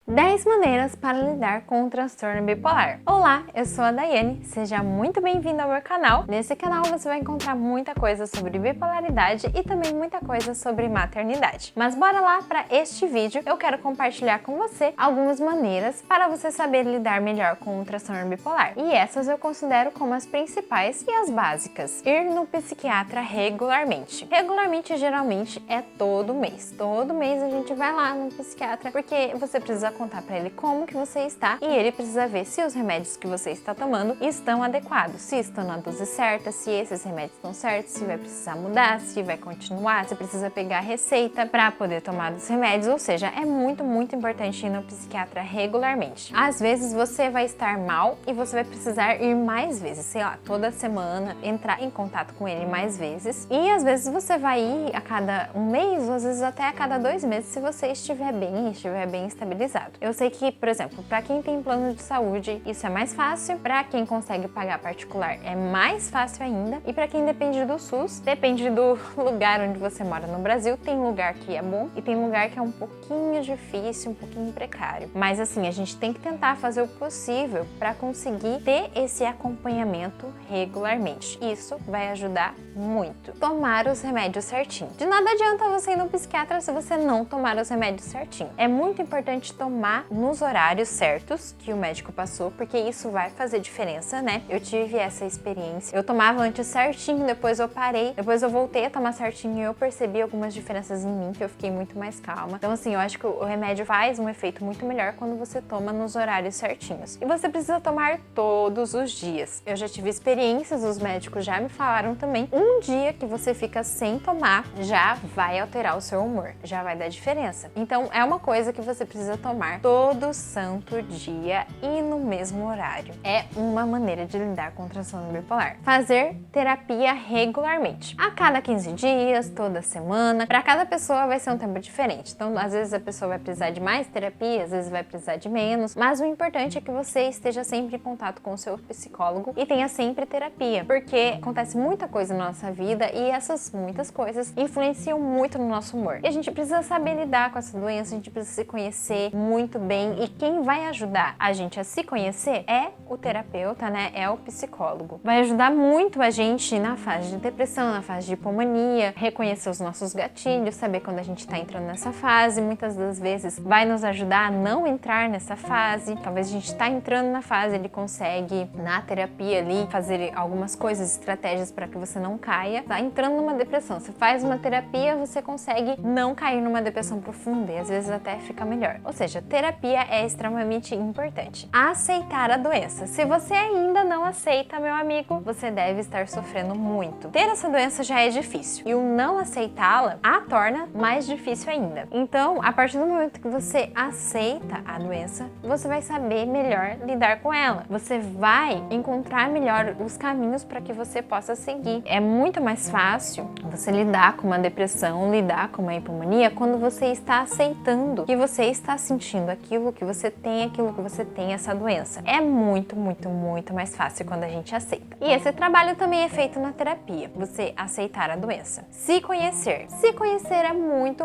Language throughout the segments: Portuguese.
10 maneiras para lidar com o transtorno bipolar. Olá, eu sou a Daiane, seja muito bem-vindo ao meu canal. Nesse canal você vai encontrar muita coisa sobre bipolaridade e também muita coisa sobre maternidade. Mas bora lá para este vídeo, eu quero compartilhar com você algumas maneiras para você saber lidar melhor com o transtorno bipolar. E essas eu considero como as principais e as básicas. Ir no psiquiatra regularmente. Regularmente, geralmente, é todo mês. Todo mês a gente vai lá no psiquiatra porque você precisa contar para ele como que você está e ele precisa ver se os remédios que você está tomando estão adequados, se estão na dose certa, se esses remédios estão certos, se vai precisar mudar, se vai continuar, se precisa pegar a receita para poder tomar os remédios, ou seja, é muito importante ir no psiquiatra regularmente. Às vezes você vai estar mal e você vai precisar ir mais vezes, sei lá, toda semana, entrar em contato com ele mais vezes, e às vezes você vai ir a cada um mês, ou às vezes até a cada 2 meses, se você estiver bem estabilizado. Eu sei que, por exemplo, para quem tem plano de saúde, isso é mais fácil, para quem consegue pagar particular é mais fácil ainda, e para quem depende do SUS, depende do lugar onde você mora no Brasil, tem lugar que é bom e tem lugar que é um pouquinho difícil, um pouquinho precário. Mas assim, a gente tem que tentar fazer o possível para conseguir ter esse acompanhamento regularmente. Isso vai ajudar muito. Tomar os remédios certinho. De nada adianta você ir no psiquiatra se você não tomar os remédios certinho. É muito importante tomar nos horários certos que o médico passou, porque isso vai fazer diferença, né? Eu tive essa experiência. Eu tomava antes certinho, depois eu parei, depois eu voltei a tomar certinho e eu percebi algumas diferenças em mim, que eu fiquei muito mais calma. Então assim, eu acho que o remédio faz um efeito muito melhor quando você toma nos horários certinhos. E você precisa tomar todos os dias. Eu já tive experiências, os médicos já me falaram também, um dia que você fica sem tomar já vai alterar o seu humor, já vai dar diferença. Então é uma coisa que você precisa tomar todo santo dia e no mesmo horário. É uma maneira de lidar com o transtorno bipolar. Fazer terapia regularmente. A cada 15 dias, toda semana. Para cada pessoa vai ser um tempo diferente. Então, às vezes a pessoa vai precisar de mais terapia, às vezes vai precisar de menos. Mas o importante é que você esteja sempre em contato com o seu psicólogo e tenha sempre terapia. Porque acontece muita coisa na nossa vida e essas muitas coisas influenciam muito no nosso humor. E a gente precisa saber lidar com essa doença, a gente precisa se conhecer muito bem. E quem vai ajudar a gente a se conhecer é o terapeuta, né? É o psicólogo. Vai ajudar muito a gente na fase de depressão, na fase de hipomania, reconhecer os nossos gatilhos, saber quando a gente tá entrando nessa fase. Muitas das vezes vai nos ajudar a não entrar nessa fase. Talvez a gente tá entrando na fase, ele consegue, na terapia ali, fazer algumas coisas, estratégias para que você não caia. Tá entrando numa depressão, você faz uma terapia, você consegue não cair numa depressão profunda e às vezes até fica melhor. Ou seja, terapia é extremamente importante. Aceitar a doença. Se você ainda não aceita, meu amigo, você deve estar sofrendo muito. Ter essa doença já é difícil e o não aceitá-la a torna mais difícil ainda. Então, a partir do momento que você aceita a doença, você vai saber melhor lidar com ela. Você vai encontrar melhor os caminhos para que você possa seguir. É muito mais fácil você lidar com uma depressão, lidar com uma hipomania quando você está aceitando que você está sentindo aquilo, que você tem essa doença. É muito mais fácil quando a gente aceita. E esse trabalho também é feito na terapia, você aceitar a doença. Se conhecer. Se conhecer é muito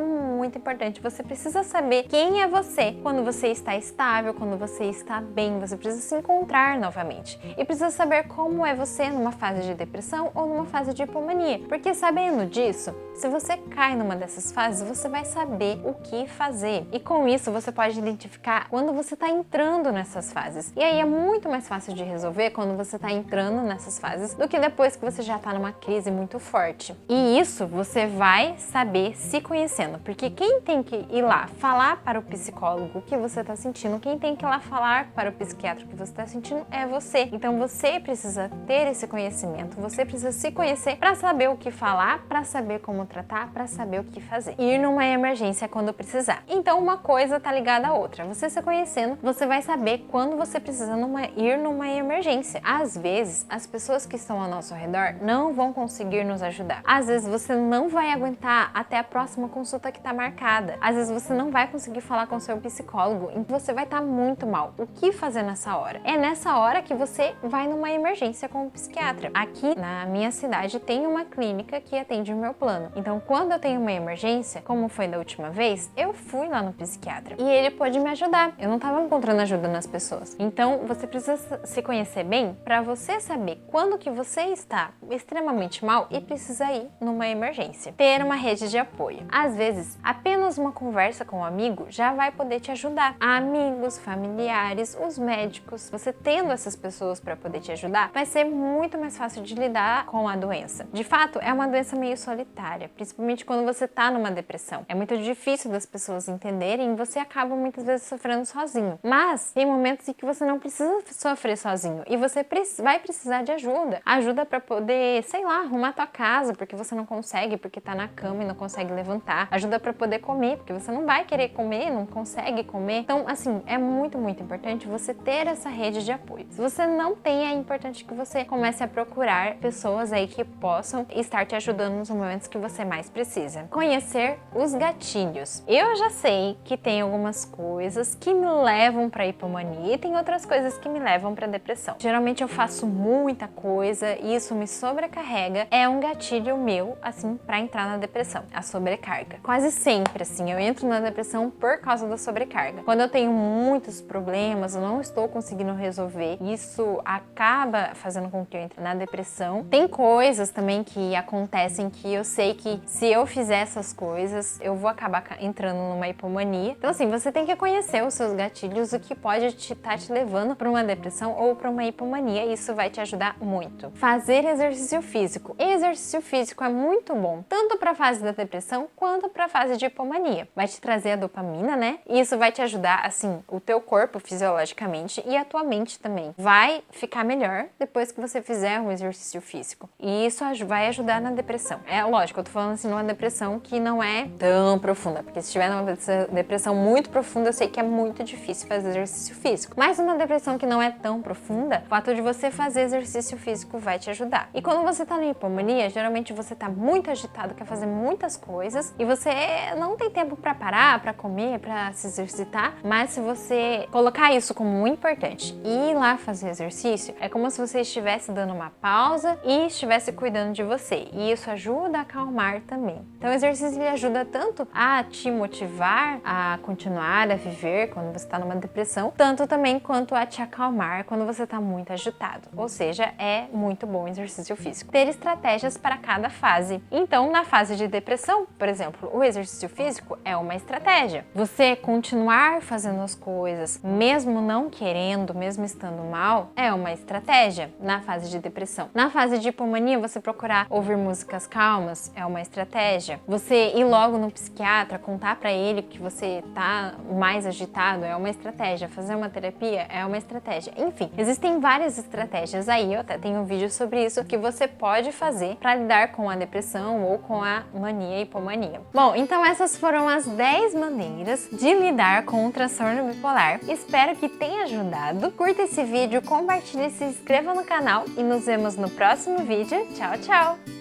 importante. Você precisa saber quem é você quando você está estável, quando você está bem. Você precisa se encontrar novamente. E precisa saber como é você numa fase de depressão ou numa fase de hipomania. Porque sabendo disso, se você cai numa dessas fases, você vai saber o que fazer. E com isso, você pode identificar quando você está entrando nessas fases. E aí é muito mais fácil de resolver quando você está entrando nessas fases do que depois que você já está numa crise muito forte. E isso você vai saber se conhecendo, porque quem tem que ir lá falar para o psicólogo o que você está sentindo, quem tem que ir lá falar para o psiquiatra o que você está sentindo é você. Então você precisa ter esse conhecimento, você precisa se conhecer para saber o que falar, para saber como tratar, para saber o que fazer. Ir numa emergência quando precisar. Então uma coisa tá ligada à outra. Você se conhecendo, você vai saber quando você precisa ir numa emergência. Às vezes, as pessoas que estão ao nosso redor não vão conseguir nos ajudar. Às vezes, você não vai aguentar até a próxima consulta que está marcada. Às vezes, você não vai conseguir falar com seu psicólogo e você vai estar muito mal. O que fazer nessa hora? É nessa hora que você vai numa emergência com o psiquiatra. Aqui na minha cidade tem uma clínica que atende o meu plano. Então, quando eu tenho uma emergência, como foi da última vez, eu fui lá no psiquiatra. E ele pôde me ajudar. Eu não estava encontrando ajuda nas pessoas. Então, você precisa se conhecer bem para você saber quando que você está extremamente mal e precisa ir numa emergência. Ter uma rede de apoio. Às vezes, apenas uma conversa com um amigo já vai poder te ajudar. Amigos, familiares, os médicos, você tendo essas pessoas para poder te ajudar, vai ser muito mais fácil de lidar com a doença. De fato, é uma doença meio solitária, principalmente quando você está numa depressão. É muito difícil das pessoas entenderem e você acaba muitas vezes sofrendo sozinho. Mas tem momentos em que você não precisa sofrer sozinho e você vai precisar de ajuda. Ajuda para poder, sei lá, arrumar tua casa porque você não consegue, porque tá na cama e não consegue levantar. Ajuda para poder comer, porque você não vai querer comer, não consegue comer. Então, assim, é muito importante você ter essa rede de apoio. Se você não tem, é importante que você comece a procurar pessoas aí que possam estar te ajudando nos momentos que você mais precisa. Conhecer os gatilhos. Eu já sei que tem algumas coisas que me levam para hipomania e tem outras coisas que me levam para depressão. Geralmente eu faço muita coisa e isso me sobrecarrega. É um gatilho meu, assim, para entrar na depressão, a sobrecarga. Quase sempre, assim, eu entro na depressão por causa da sobrecarga. Quando eu tenho muitos problemas, eu não estou conseguindo resolver, isso acaba fazendo com que eu entre na depressão. Tem coisas também que acontecem que eu sei que se eu fizer essas coisas, eu vou acabar entrando numa hipomania. Então, assim, você tem que conhecer os seus gatilhos, o que pode estar te levando para uma depressão ou para uma hipomania, e isso vai te ajudar muito. Fazer exercício físico. Exercício físico é muito bom, tanto para a fase da depressão quanto para a fase de hipomania. Vai te trazer a dopamina, né? E isso vai te ajudar, assim, o teu corpo fisiologicamente e a tua mente também. Vai ficar melhor depois que você fizer um exercício físico. E isso vai ajudar na depressão. É lógico, eu tô falando assim, numa depressão que não é tão profunda, porque se tiver numa depressão muito profunda, eu sei que é muito difícil fazer exercício físico. Mas uma depressão que não é tão profunda, o fato de você fazer exercício físico vai te ajudar. E quando você tá na hipomania, geralmente você tá muito agitado, quer fazer muitas coisas e você não tem tempo para parar, para comer, para se exercitar. Mas se você colocar isso como muito importante e ir lá fazer exercício, é como se você estivesse dando uma pausa e estivesse cuidando de você. E isso ajuda a acalmar também. Então o exercício ele ajuda tanto a te motivar a continuar a viver quando você está numa depressão, tanto também quanto a te acalmar quando você está muito agitado. Ou seja, é muito bom o exercício físico. Ter estratégias para cada fase. Então, na fase de depressão, por exemplo, o exercício físico é uma estratégia. Você continuar fazendo as coisas, mesmo não querendo, mesmo estando mal, é uma estratégia na fase de depressão. Na fase de hipomania, você procurar ouvir músicas calmas é uma estratégia. Você ir logo no psiquiatra, contar para ele que você tá mais agitado é uma estratégia. Fazer uma terapia é uma estratégia. Enfim, existem várias estratégias aí, eu até tenho um vídeo sobre isso, que você pode fazer para lidar com a depressão ou com a mania e hipomania. Bom, então essas foram as 10 maneiras de lidar com o transtorno bipolar. Espero que tenha ajudado. Curta esse vídeo, compartilhe, se inscreva no canal e nos vemos no próximo vídeo. Tchau, tchau!